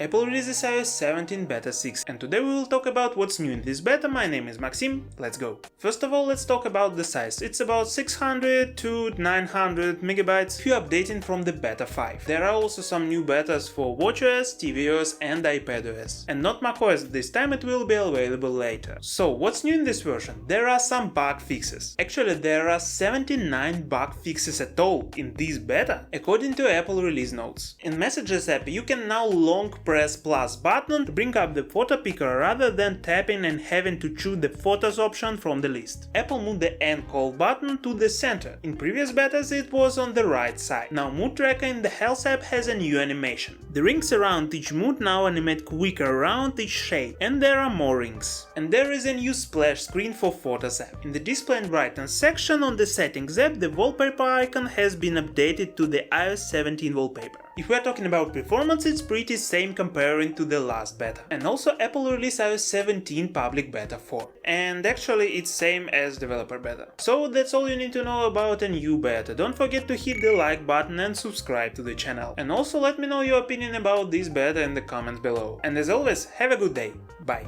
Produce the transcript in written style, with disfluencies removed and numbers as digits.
Apple releases iOS 17 Beta 6, and today we will talk about what's new in this beta. My name is Maxim, let's go. First of all, let's talk about the size. It's about 600 to 900 megabytes if you're updating from the Beta 5. There are also some new betas for watchOS, tvOS and iPadOS. And not macOS this time, it will be available later. So what's new in this version? There are some bug fixes. Actually, there are 79 bug fixes at all in this beta, according to Apple release notes. In Messages app, you can now long press plus button to bring up the photo picker rather than tapping and having to choose the photos option from the list. Apple moved the end call button to the center. In previous betas it was on the right side. Now Mood Tracker in the Health app has a new animation. The rings around each mood now animate quicker around each shade, and there are more rings. And there is a new splash screen for Photos app. In the Display and Brightness section on the Settings app, the wallpaper icon has been updated to the iOS 17 wallpaper. If we are talking about performance, it's pretty same comparing to the last beta. And also Apple released iOS 17 public beta 4. And actually it's same as developer beta. So that's all you need to know about a new beta. Don't forget to hit the like button and subscribe to the channel. And also let me know your opinion about this beta in the comments below. And as always, have a good day. Bye.